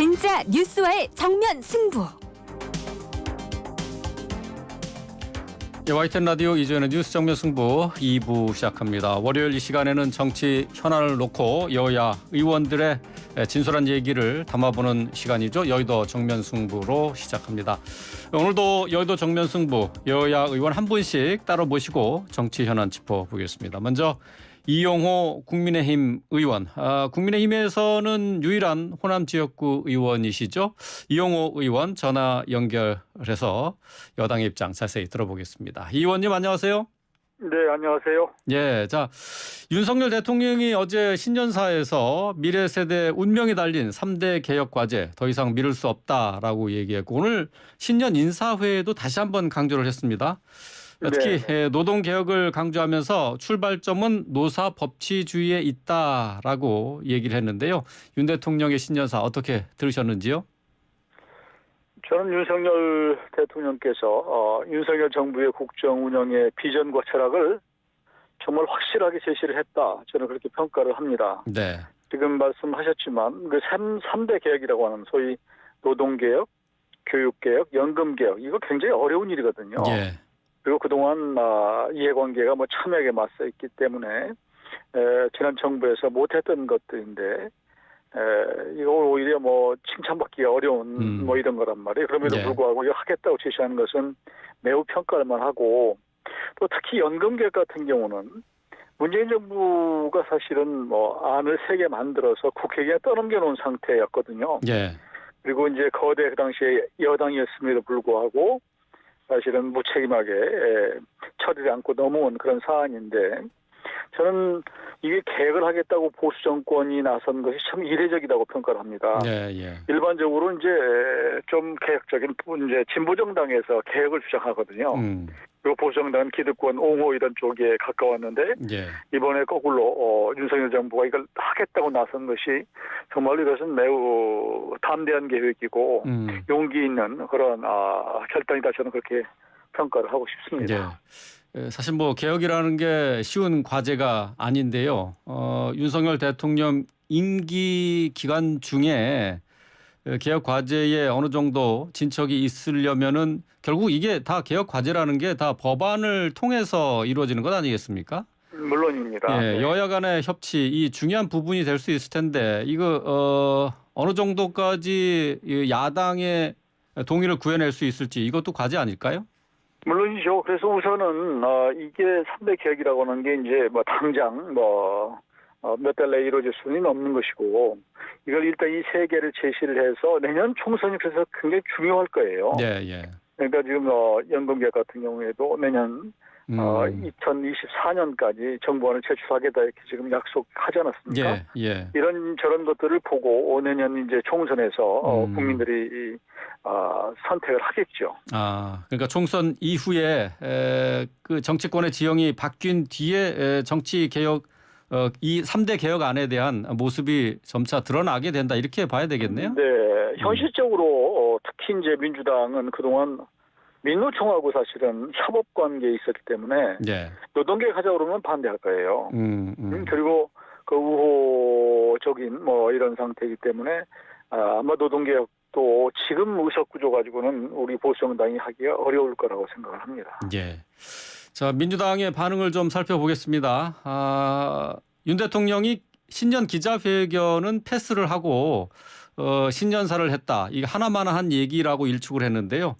진짜 뉴스와의 정면 승부. YTN 라디오 이주연의 뉴스 정면 승부 2부 시작합니다. 월요일 이 시간에는 정치 현안을 놓고 여야 의원들의 진솔한 얘기를 담아보는 시간이죠. 여의도 정면 승부로 시작합니다. 오늘도 여의도 정면 승부 여야 의원 한 분씩 따로 모시고 정치 현안 짚어보겠습니다. 먼저 이용호 국민의힘 의원. 국민의힘에서는 유일한 호남 지역구 의원이시죠. 이용호 의원 전화 연결해서 여당의 입장 자세히 들어보겠습니다. 이 의원님 안녕하세요. 네, 안녕하세요. 예, 자 윤석열 대통령이 어제 신년사에서 미래 세대 운명이 달린 3대 개혁 과제 더 이상 미룰 수 없다라고 얘기했고 오늘 신년 인사회에도 다시 한번 강조를 했습니다. 특히 노동개혁을 강조하면서 출발점은 노사법치주의에 있다라고 얘기를 했는데요. 윤 대통령의 신년사 어떻게 들으셨는지요? 저는 윤석열 대통령께서 윤석열 정부의 국정 운영의 비전과 철학을 정말 확실하게 제시를 했다. 저는 그렇게 평가를 합니다. 네. 지금 말씀하셨지만 그 3대 개혁이라고 하는 소위 노동개혁, 교육개혁, 연금개혁 이거 굉장히 어려운 일이거든요. 예. 그리고 그동안 이해관계가 참여하게 맞서 있기 때문에 지난 정부에서 못했던 것들인데 이거 오히려 칭찬받기가 어려운 이런 거란 말이에요. 그럼에도 불구하고 이거 하겠다고 제시하는 것은 매우 평가할 만하고 또 특히 연금개혁 같은 경우는 문재인 정부가 사실은 안을 3개 만들어서 국회에 떠넘겨 놓은 상태였거든요. 예. 그리고 이제 거대 그 당시에 여당이었음에도 불구하고 사실은 무책임하게 처리를 않고 넘어온 그런 사안인데 저는 이게 개혁을 하겠다고 보수 정권이 나선 것이 참 이례적이라고 평가를 합니다. 예, 예. 일반적으로 이제 좀 개혁적인 이제 진보 정당에서 개혁을 주장하거든요. 그리고 보수 정당은 기득권 옹호 이런 쪽에 가까웠는데 예. 이번에 거꾸로 윤석열 정부가 이걸 하겠다고 나선 것이 정말 이것은 매우 담대한 계획이고 용기 있는 그런 결단이다 저는 그렇게 평가를 하고 싶습니다. 예. 사실 개혁이라는 게 쉬운 과제가 아닌데요. 윤석열 대통령 임기 기간 중에 개혁 과제에 어느 정도 진척이 있으려면은 결국 이게 다 개혁 과제라는 게 다 법안을 통해서 이루어지는 것 아니겠습니까? 물론입니다. 예, 여야 간의 협치 이 중요한 부분이 될 수 있을 텐데 이거 어느 정도까지 야당의 동의를 구해낼 수 있을지 이것도 과제 아닐까요? 물론이죠. 그래서 우선은 이게 3대 개혁이라고 하는 게 이제 당장 몇 달 내에 이루어질 수는 없는 것이고 이걸 일단 이 3개를 제시를 해서 내년 총선이 그래서 굉장히 중요할 거예요. 예, 예. 그러니까 지금 연금개혁 같은 경우에도 내년 2024년까지 정부안을 제출하겠다 이렇게 지금 약속하지 않았습니까? 예, 예. 이런 저런 것들을 보고 내년 이제 총선에서 국민들이 선택을 하겠죠. 그러니까 총선 이후에 그 정치권의 지형이 바뀐 뒤에 정치 개혁 이 3대 개혁안에 대한 모습이 점차 드러나게 된다 이렇게 봐야 되겠네요. 네, 현실적으로 특히 이제 민주당은 그동안 민노총하고 사실은 협업 관계에 있었기 때문에 노동개혁 하자고 그러면 반대할 거예요. 그리고 그 우호적인 이런 상태이기 때문에 아마 노동개혁도 지금 의석구조 가지고는 우리 보수정당이 하기가 어려울 거라고 생각을 합니다. 예. 자, 민주당의 반응을 좀 살펴보겠습니다. 윤 대통령이 신년 기자회견은 패스를 하고 신년사를 했다. 이게 하나만한 얘기라고 일축을 했는데요.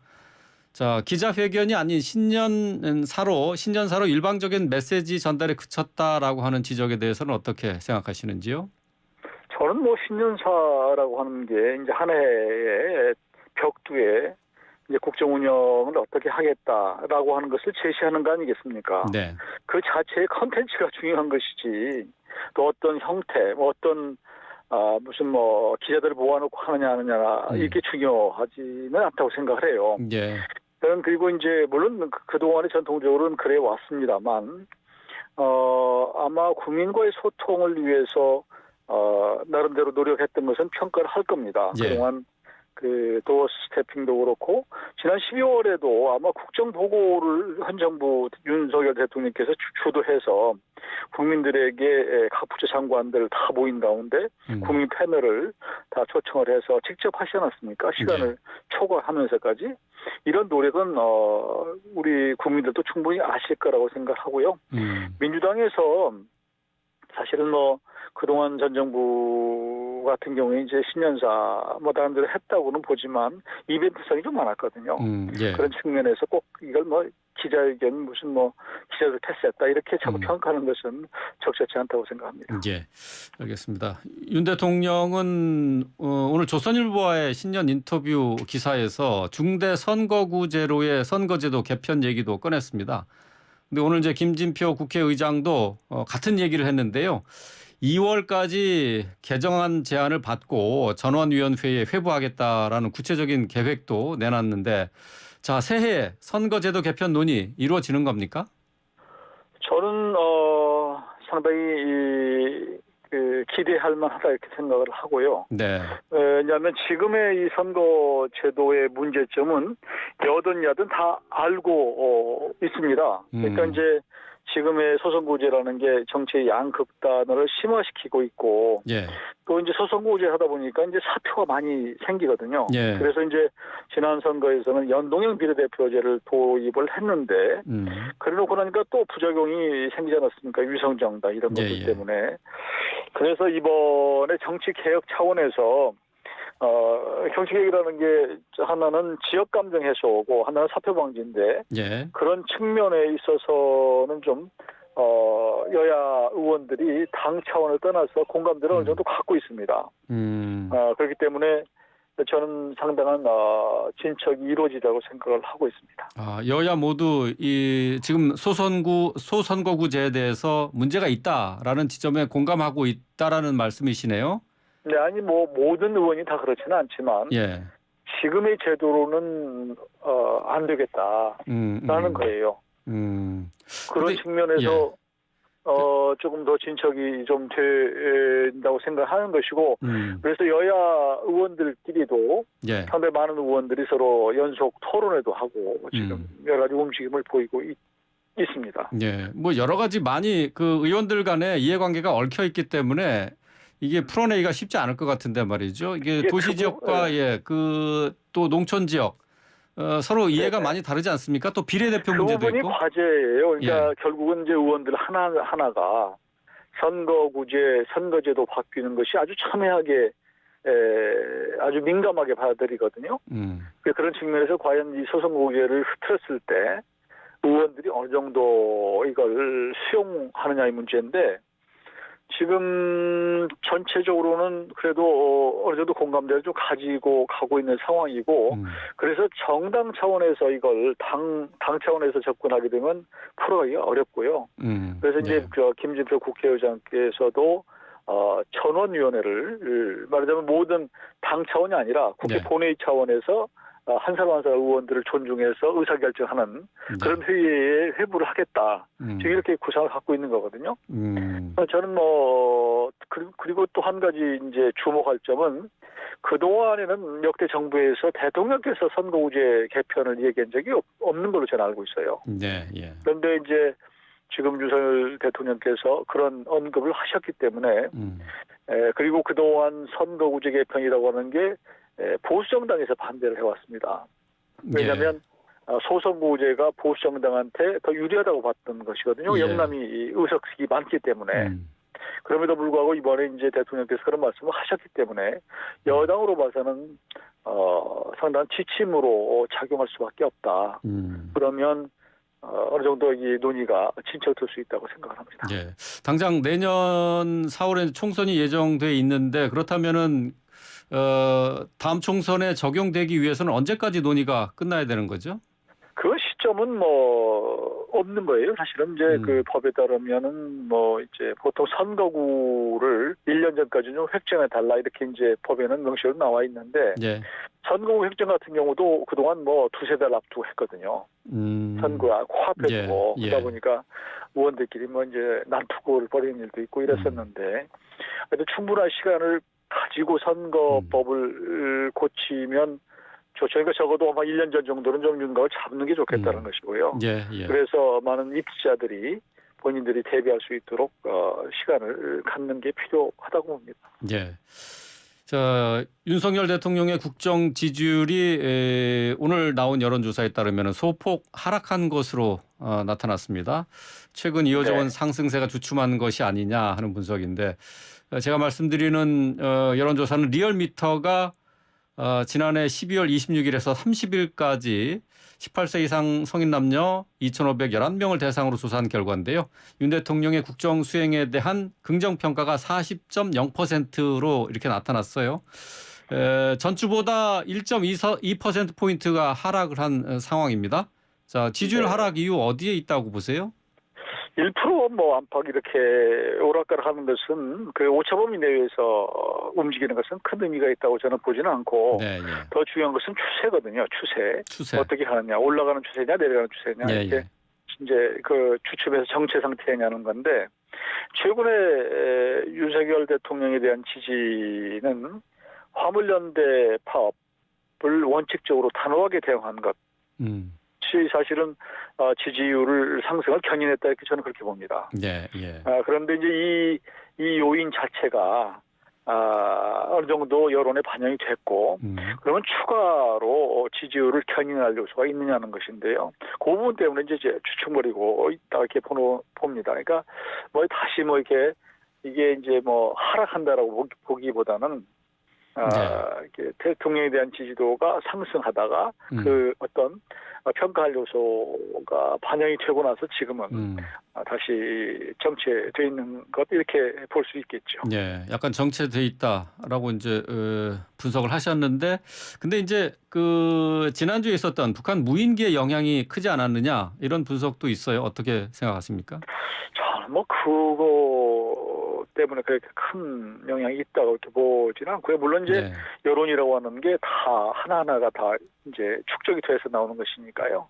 자, 기자회견이 아닌 신년사로 일방적인 메시지 전달에 그쳤다라고 하는 지적에 대해서는 어떻게 생각하시는지요? 저는 신년사라고 하는 게 이제 한 해의 벽두에 이제 국정 운영을 어떻게 하겠다라고 하는 것을 제시하는 거 아니겠습니까? 네. 그 자체의 컨텐츠가 중요한 것이지 또 어떤 형태, 어떤 무슨 기자들을 모아놓고 하느냐 이렇게 중요하지는 않다고 생각을 해요. 예. 저는 그리고 이제 물론 그동안에 전통적으로는 그래 왔습니다만 아마 국민과의 소통을 위해서 나름대로 노력했던 것은 평가를 할 겁니다. 예. 그동안 그 도어 스태핑도 그렇고 지난 12월에도 아마 국정보고를 현 정부 윤석열 대통령께서 주도해서 국민들에게 각 부처 장관들 다 모인 가운데 국민 패널을 다 초청을 해서 직접 하시지 않았습니까? 시간을 초과하면서까지 이런 노력은 우리 국민들도 충분히 아실 거라고 생각하고요. 민주당에서 사실은 뭐 그동안 전 정부 같은 경우에 이제 신년사 뭐 다른 데로 했다고는 보지만 이벤트성이 좀 많았거든요. 그런 측면에서 꼭 이걸 뭐 기자회견 무슨 뭐 기자들 패스했다 이렇게 자꾸 평가하는 것은 적절치 않다고 생각합니다. 예, 알겠습니다. 윤 대통령은 오늘 조선일보와의 신년 인터뷰 기사에서 중대 선거구제로의 선거제도 개편 얘기도 꺼냈습니다. 근데 오늘 이제 김진표 국회의장도 같은 얘기를 했는데요. 2월까지 개정안 제안을 받고 전원위원회에 회부하겠다라는 구체적인 계획도 내놨는데 자, 새해 선거제도 개편 논의 이루어지는 겁니까? 저는 상당히 기대할 만하다 이렇게 생각을 하고요. 네. 왜냐하면 지금의 이 선거 제도의 문제점은 여든 야든 다 알고 있습니다. 그러니까 이제 지금의 소선구제라는 게 정치의 양극단을 심화시키고 있고 또 이제 소선구제 하다 보니까 이제 사표가 많이 생기거든요. 그래서 이제 지난 선거에서는 연동형 비례대표제를 도입을 했는데 그래놓고 나니까 또 부작용이 생기지 않았습니까? 위성정당 이런 것들 때문에. 그래서 이번에 정치개혁 차원에서 정치개혁이라는 게 하나는 지역감정 해소고 하나는 사표방지인데 그런 측면에 있어서는 좀 여야 의원들이 당 차원을 떠나서 공감대를 어느 정도 갖고 있습니다. 그렇기 때문에 저는 상당한 진척이 이루어지다고 생각을 하고 있습니다. 여야 모두 이 지금 소선거구제에 대해서 문제가 있다라는 지점에 공감하고 있다라는 말씀이시네요. 네, 아니 뭐 모든 의원이 다 그렇지는 않지만 지금의 제도로는 안 되겠다라는 거예요. 그런 측면에서 조금 더 진척이 좀 된다고 생각하는 것이고 그래서 여야 의원들끼리도 상당히 많은 의원들이 서로 연속 토론회도 하고 지금 여러 가지 움직임을 보이고 있습니다. 뭐 여러 가지 많이 그 의원들 간의 이해관계가 얽혀 있기 때문에 이게 풀어내기가 쉽지 않을 것 같은데 말이죠. 이게 도시 지역과 또 농촌 지역 서로 이해가 많이 다르지 않습니까? 또 비례대표 문제도 있고. 그 부분이 과제예요. 그러니까 결국은 이제 의원들 하나가 선거제도 바뀌는 것이 아주 첨예하게 아주 민감하게 받아들이거든요. 그런 측면에서 과연 이 소선거구제를 흐트렸을 때 의원들이 어느 정도 이걸 수용하느냐의 문제인데 지금 전체적으로는 그래도 어느 정도 공감대를 좀 가지고 가고 있는 상황이고 그래서 정당 차원에서 이걸 당 차원에서 접근하게 되면 풀어가기가 어렵고요. 그래서 이제 김진표 국회의장께서도 전원위원회를 말하자면 모든 당 차원이 아니라 국회 본회의 차원에서 한 사람 한 사람 의원들을 존중해서 의사결정하는 그런 회의에 회부를 하겠다. 지금 이렇게 구상을 갖고 있는 거거든요. 저는 그리고 또 한 가지 이제 주목할 점은 그동안에는 역대 정부에서 대통령께서 선거구제 개편을 얘기한 적이 없는 걸로 저는 알고 있어요. 그런데 이제 지금 윤석열 대통령께서 그런 언급을 하셨기 때문에 그리고 그동안 선거구제 개편이라고 하는 게 보수정당에서 반대를 해왔습니다. 왜냐하면 소선거구제가 보수정당한테 더 유리하다고 봤던 것이거든요. 영남이 의석이 많기 때문에. 그럼에도 불구하고 이번에 이제 대통령께서 그런 말씀을 하셨기 때문에 여당으로 봐서는 상당한 지침으로 작용할 수밖에 없다. 그러면 어느 정도 이 논의가 진척될 수 있다고 생각을 합니다. 당장 내년 4월에 총선이 예정돼 있는데 그렇다면은 다음 총선에 적용되기 위해서는 언제까지 논의가 끝나야 되는 거죠? 그 시점은 뭐 없는 거예요. 사실은 이제 그 법에 따르면은 뭐 이제 보통 선거구를 1년 전까지 좀 획정해 달라 이렇게 이제 법에는 명시로 나와 있는데 선거구 획정 같은 경우도 그동안 뭐 두세 달 앞두고 했거든요. 선거와 코앞에 두고 그러다 보니까 의원들끼리 뭐 이제 난투극을 벌이는 일도 있고 이랬었는데 그래도 충분한 시간을 가지고 선거법을 고치면 좋죠. 그러니까 적어도 아마 1년 전 정도는 좀 윤곽을 잡는 게 좋겠다는 것이고요. 예, 예. 그래서 많은 입지자들이 본인들이 대비할 수 있도록 시간을 갖는 게 필요하다고 봅니다. 예. 자, 윤석열 대통령의 국정 지지율이 오늘 나온 여론조사에 따르면 소폭 하락한 것으로 나타났습니다. 최근 이어져온 네. 상승세가 주춤한 것이 아니냐 하는 분석인데 제가 말씀드리는 여론조사는 리얼미터가 지난해 12월 26일에서 30일까지 18세 이상 성인 남녀 2,511명을 대상으로 조사한 결과인데요. 윤 대통령의 국정 수행에 대한 긍정평가가 40.0%로 이렇게 나타났어요. 전주보다 1.2%포인트가 하락을 한 상황입니다. 자, 지지율 네. 하락 이유 어디에 있다고 보세요? 1% 안팎 이렇게 오락가락하는 것은 그 오차범위 내에서 움직이는 것은 큰 의미가 있다고 저는 보지는 않고 네, 예. 더 중요한 것은 추세거든요. 추세. 어떻게 하느냐, 올라가는 추세냐, 내려가는 추세냐 예, 이렇게 예. 이제 그 주춤해서 정체 상태냐는 건데 최근에 윤석열 대통령에 대한 지지는 화물연대 파업을 원칙적으로 단호하게 대응한 것. 사실은 지지율을 상승을 견인했다 이렇게 저는 그렇게 봅니다. 예, 예. 그런데 이제 이 요인 자체가 어느 정도 여론에 반영이 됐고 그러면 추가로 지지율을 견인할 요소가 있느냐는 것인데요. 그 부분 때문에 이제 주춤거리고 있다 이렇게 봅니다. 그러니까 뭐 다시 뭐 이렇게 이게 이제 뭐 하락한다라고 보기보다는 이렇게 대통령에 대한 지지도가 상승하다가 그 어떤 평가할 요소가 반영이 되고 나서 지금은 다시 정체돼 있는 것 이렇게 볼 수 있겠죠. 네, 약간 정체돼 있다라고 이제 분석을 하셨는데, 근데 이제 그 지난주에 있었던 북한 무인기의 영향이 크지 않았느냐 이런 분석도 있어요. 어떻게 생각하십니까? 저는 뭐 그거 때문에 그렇게 큰 영향이 있다고 이렇게 보지는 않고요. 물론 이제 네. 여론이라고 하는 게 다 하나하나가 다 이제 축적이 돼서 나오는 것이니까요.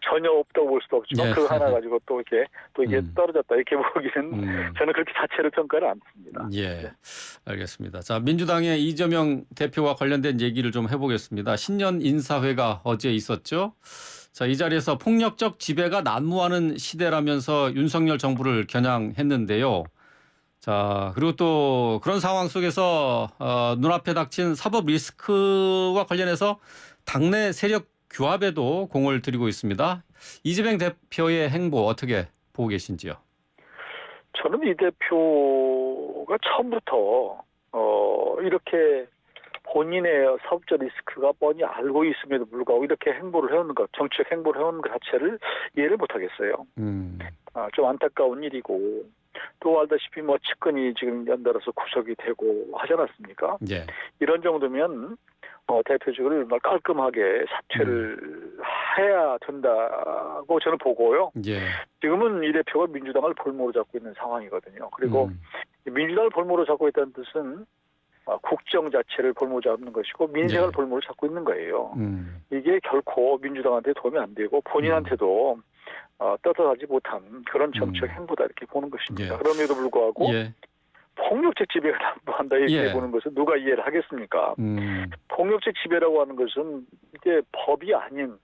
전혀 없다고 볼 수도 없지만 네. 그 하나 가지고 또 이게 떨어졌다 이렇게 보기는 저는 그렇게 자체를 평가를 않습니다. 예, 네. 알겠습니다. 자, 민주당의 이재명 대표와 관련된 얘기를 좀 해보겠습니다. 신년 인사회가 어제 있었죠. 자, 이 자리에서 폭력적 지배가 난무하는 시대라면서 윤석열 정부를 겨냥했는데요. 자, 그리고 또 그런 상황 속에서 눈앞에 닥친 사법 리스크와 관련해서 당내 세력 규합에도 공을 들이고 있습니다. 이재명 대표의 행보 어떻게 보고 계신지요? 저는 이 대표가 처음부터 이렇게 본인의 사법적 리스크가 뻔히 알고 있음에도 불구하고 이렇게 행보를 해오는 것, 정치적 행보를 해오는 것 자체를 이해를 못하겠어요. 좀 안타까운 일이고 또 알다시피 뭐 측근이 지금 연달아서 구속이 되고 하지 않았습니까? 예. 이런 정도면 대표적으로 깔끔하게 사퇴를 해야 된다고 저는 보고요. 예. 지금은 이 대표가 민주당을 볼모로 잡고 있는 상황이거든요. 그리고 민주당을 볼모로 잡고 있다는 뜻은 국정 자체를 볼모로 잡는 것이고 민생을 예. 볼모로 잡고 있는 거예요. 이게 결코 민주당한테 도움이 안 되고 본인한테도 떳떳하지 못한 그런 정치적 행보다 이렇게 보는 것입니다. 예. 그럼에도 불구하고 예. 폭력적 지배가 난무한다 이렇게 예. 보는 것은 누가 이해를 하겠습니까? 폭력적 지배라고 하는 것은 이게 법이 아닌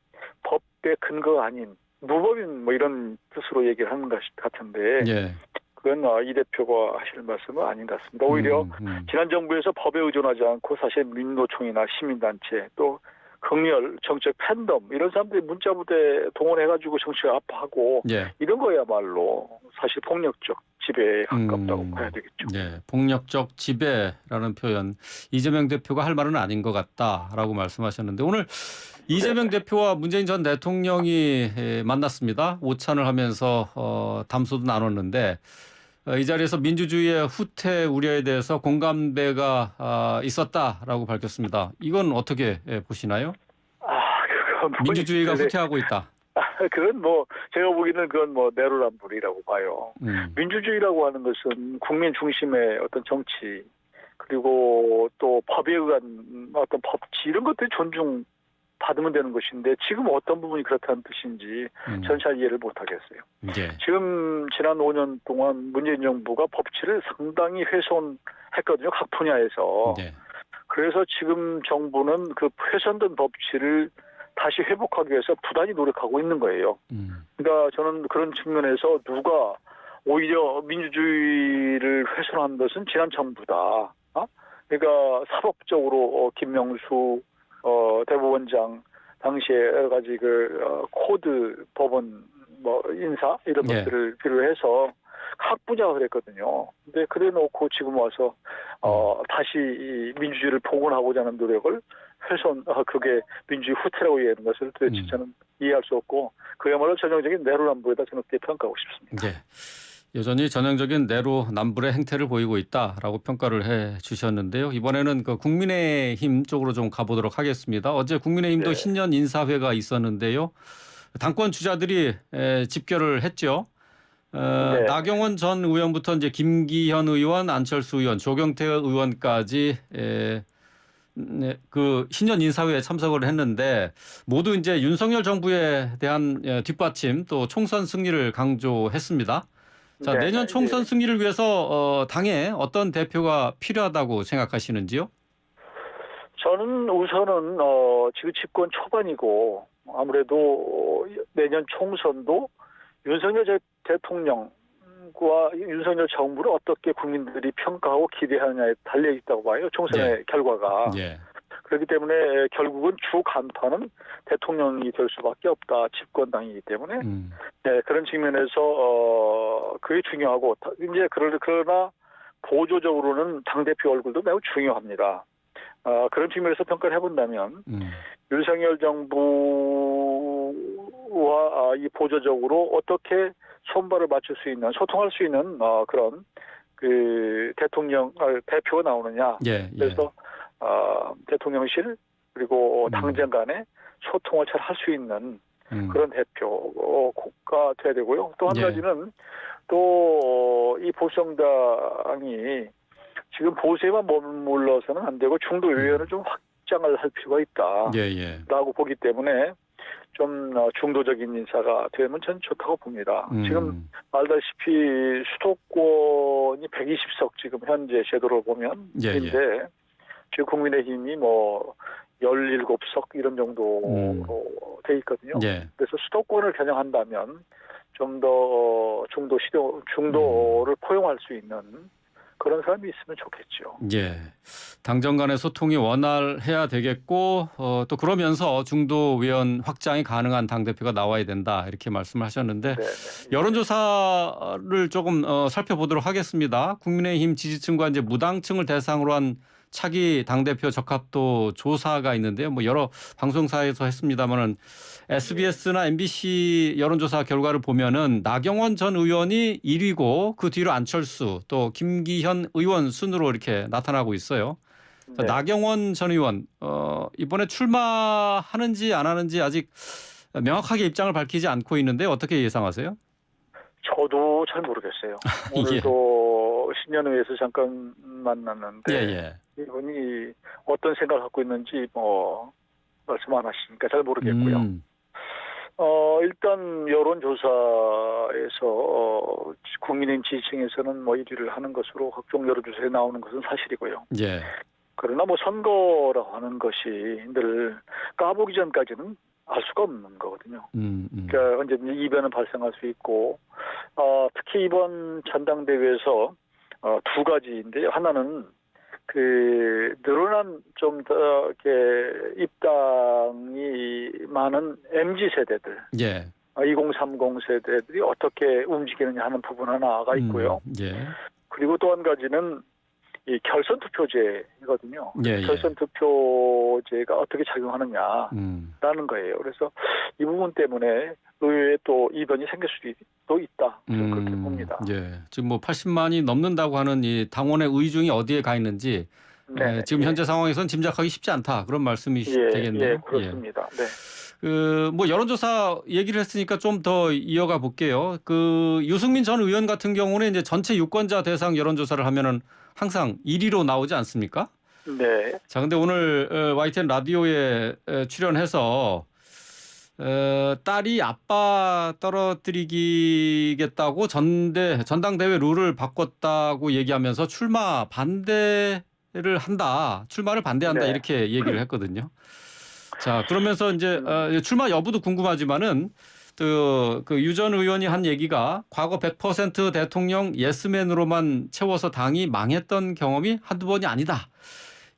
법의 근거가 아닌 무법인 뭐 이런 뜻으로 얘기를 하는 것 같은데 예. 그건 이 대표가 하실 말씀은 아닌 것 같습니다. 오히려 지난 정부에서 법에 의존하지 않고 사실 민노총이나 시민단체 또 극렬 정책 팬덤 이런 사람들이 문자부대 동원해가지고 정치를 압박하고 예. 이런 거야말로 사실 폭력적 지배에 가깝다고 봐야 되겠죠. 네, 폭력적 지배라는 표현 이재명 대표가 할 말은 아닌 것 같다라고 말씀하셨는데 오늘 이재명 대표와 문재인 전 대통령이 만났습니다. 오찬을 하면서 담소도 나눴는데 이 자리에서 민주주의의 후퇴 우려에 대해서 공감대가 있었다라고 밝혔습니다. 이건 어떻게 보시나요? 그건 뭐 민주주의가 후퇴하고 있다. 그건 뭐 제가 보기에는 그건 뭐 내로남불이라고 봐요. 민주주의라고 하는 것은 국민 중심의 어떤 정치 그리고 또 법에 의한 어떤 법치 이런 것들이 존중돼야 받으면 되는 것인데 지금 어떤 부분이 그렇다는 뜻인지 전 잘 이해를 못하겠어요. 예. 지금 지난 5년 동안 문재인 정부가 법치를 상당히 훼손했거든요. 각 분야에서. 예. 그래서 지금 정부는 그 훼손된 법치를 다시 회복하기 위해서 부단히 노력하고 있는 거예요. 그러니까 저는 그런 측면에서 누가 오히려 민주주의를 훼손한 것은 지난 정부다. 그러니까 사법적으로 김명수 대법원장 당시에 여러 가지 코드 법원 인사 이런 예. 것들을 필요해서 각 분야가 그랬거든요. 근데 그래 놓고 지금 와서 다시 이 민주주의를 복원하고자 하는 노력을 그게 민주주의 후퇴라고 이해하는 것을 도대체 저는 이해할 수 없고 그야말로 전형적인 내로남불에다 저는 그렇게 평가하고 싶습니다. 예. 여전히 전형적인 내로남불의 행태를 보이고 있다라고 평가를 해 주셨는데요. 이번에는 그 국민의힘 쪽으로 좀 가보도록 하겠습니다. 어제 국민의힘도 네. 신년 인사회가 있었는데요. 당권 주자들이 집결을 했죠. 네. 나경원 전 의원부터 이제 김기현 의원, 안철수 의원, 조경태 의원까지 그 신년 인사회에 참석을 했는데 모두 이제 윤석열 정부에 대한 뒷받침 또 총선 승리를 강조했습니다. 자, 네, 내년 총선 네. 승리를 위해서 당에 어떤 대표가 필요하다고 생각하시는지요? 저는 우선은 지금 집권 초반이고 아무래도 내년 총선도 윤석열 대통령과 윤석열 정부를 어떻게 국민들이 평가하고 기대하느냐에 달려 있다고 봐요. 총선의 예. 결과가. 예. 그렇기 때문에 결국은 주 간판은 대통령이 될 수밖에 없다. 집권당이기 때문에. 네, 그런 측면에서 그게 중요하고 이제 그러나 보조적으로는 당대표 얼굴도 매우 중요합니다. 그런 측면에서 평가를 해본다면 윤석열 정부와 이 보조적으로 어떻게 손발을 맞출 수 있는 소통할 수 있는 그런 그 대표가 나오느냐. 예. 그래서 대통령실 그리고 당정 간에 소통을 잘 할 수 있는 그런 대표가 돼야 되고요. 또 한 예. 가지는 또 이 보수정당이 지금 보수에만 머물러서는 안 되고 중도 의회를 좀 확장을 할 필요가 있다라고 예. 보기 때문에 좀 중도적인 인사가 되면 전 좋다고 봅니다. 지금 알다시피 수도권이 120석 지금 현재 제도로 보면 인데 지금 국민의힘이 17석 이런 정도로 돼 있거든요. 예. 그래서 수도권을 겨냥한다면 좀 더 중도를 포용할 수 있는 그런 사람이 있으면 좋겠죠. 예. 당정 간의 소통이 원활해야 되겠고 또 그러면서 중도 의원 확장이 가능한 당대표가 나와야 된다 이렇게 말씀을 하셨는데 네네. 여론조사를 조금 살펴보도록 하겠습니다. 국민의힘 지지층과 이제 무당층을 대상으로 한 차기 당대표 적합도 조사가 있는데요. 여러 방송사에서 했습니다만은 SBS나 MBC 여론조사 결과를 보면은 나경원 전 의원이 1위고 그 뒤로 안철수 또 김기현 의원 순으로 이렇게 나타나고 있어요. 네. 나경원 전 의원 이번에 출마하는지 안 하는지 아직 명확하게 입장을 밝히지 않고 있는데 어떻게 예상하세요? 저도 잘 모르겠어요. 오늘도 신년회에서 잠깐 만났는데 이분이 어떤 생각을 갖고 있는지 말씀 안 하시니까 잘 모르겠고요. 일단 여론조사에서 국민의힘 지지층에서는 1위를 하는 것으로 각종 여론조사에 나오는 것은 사실이고요. 예. 그러나 선거라고 하는 것이 늘 까보기 전까지는 알 수가 없는 거거든요. 그러니까 언제든지 이변은 발생할 수 있고 특히 이번 전당대회에서 두 가지인데요. 하나는 그 늘어난 좀 더 이렇게 입당이 많은 MZ 세대들, 2030 세대들이 어떻게 움직이느냐 하는 부분 하나가 있고요. 그리고 또 한 가지는 이 결선 투표제거든요. 결선 투표제가 어떻게 작용하느냐라는 거예요. 그래서 이 부분 때문에 의회에 또 이변이 생길 수도 있다. 저는 그렇게 봅니다. 지금 80만이 넘는다고 하는 이 당원의 의중이 어디에 가 있는지 지금 현재 상황에서는 짐작하기 쉽지 않다. 그런 말씀이 되겠네요. 그렇습니다. 네. 여론조사 얘기를 했으니까 좀 더 이어가 볼게요. 유승민 전 의원 같은 경우는 이제 전체 유권자 대상 여론조사를 하면은 항상 1위로 나오지 않습니까? 네. 자, 근데 오늘 YTN 라디오에 출연해서 딸이 아빠 떨어뜨리겠다고 전당대회 룰을 바꿨다고 얘기하면서 출마를 반대한다 네. 이렇게 얘기를 했거든요. 자, 그러면서 이제 출마 여부도 궁금하지만은 그 유 전 의원이 한 얘기가 과거 100% 대통령 예스맨으로만 채워서 당이 망했던 경험이 한두 번이 아니다.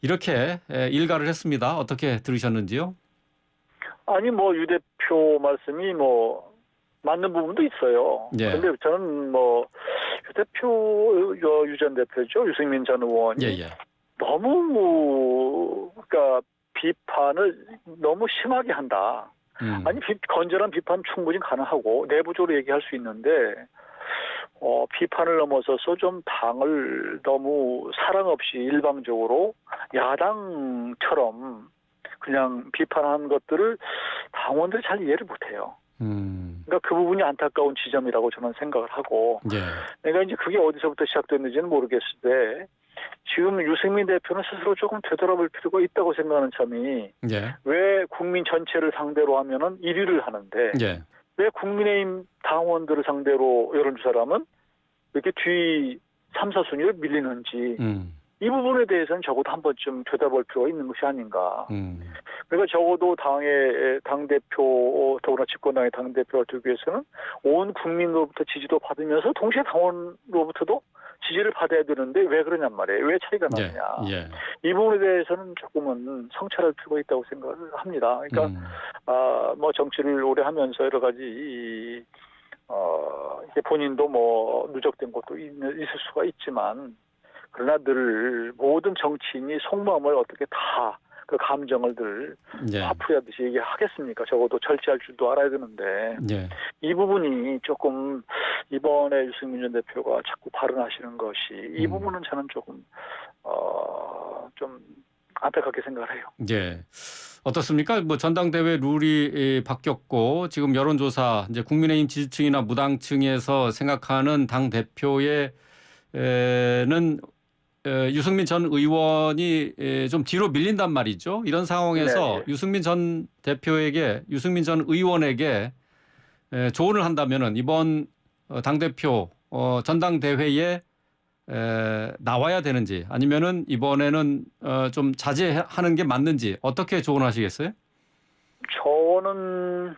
이렇게 일가를 했습니다. 어떻게 들으셨는지요? 아니 뭐 유 대표 말씀이 뭐 맞는 부분도 있어요. 예. 그런데 저는 뭐 유 대표 유 전 대표죠. 유승민 전 의원이 예. 너무 그러니까 비판을 너무 심하게 한다. 아니 건전한 비판 충분히 가능하고 내부적으로 얘기할 수 있는데 비판을 넘어서서 좀 당을 너무 사랑 없이 일방적으로 야당처럼 그냥 비판한 것들을 당원들이 잘 이해를 못해요. 그러니까 그 부분이 안타까운 지점이라고 저는 생각을 하고, 예. 내가 이제 그게 어디서부터 시작됐는지는 모르겠을 때 지금 유승민 대표는 스스로 조금 되돌아볼 필요가 있다고 생각하는 점이 예. 왜 국민 전체를 상대로 하면은 1위를 하는데 예. 왜 국민의힘 당원들을 상대로 여론조사를 하면 이렇게 뒤 3, 4순위를 밀리는지 이 부분에 대해서는 적어도 한 번쯤 되돌아볼 필요가 있는 것이 아닌가. 그러니까 적어도 당대표, 더구나 집권당의 당대표가 되기 위해서는 온 국민으로부터 지지도 받으면서 동시에 당원으로부터도 지지를 받아야 되는데 왜 그러냔 말이에요. 왜 차이가 나느냐. 예. 이 부분에 대해서는 조금은 성찰할 필요가 있다고 생각을 합니다. 그러니까 뭐 정치를 오래 하면서 여러 가지 이게 본인도 뭐 누적된 것도 있을 수가 있지만 그러나 늘 모든 정치인이 속마음을 어떻게 다 그 감정을 늘 화풀이하듯이 얘기하겠습니까? 적어도 절제할 줄도 알아야 되는데 이 부분이 조금 이번에 유승민 전 대표가 자꾸 발언하시는 것이 이 부분은 저는 조금 좀 안타깝게 생각을 해요. 예. 어떻습니까? 뭐 전당대회 룰이 바뀌었고 지금 여론조사 이제 국민의힘 지지층이나 무당층에서 생각하는 당 대표에는 유승민 전 의원이 좀 뒤로 밀린단 말이죠. 이런 상황에서 유승민 전 의원에게 조언을 한다면은 이번 당 대표 전당대회에 나와야 되는지 아니면은 이번에는 좀 자제하는 게 맞는지 어떻게 조언하시겠어요? 저는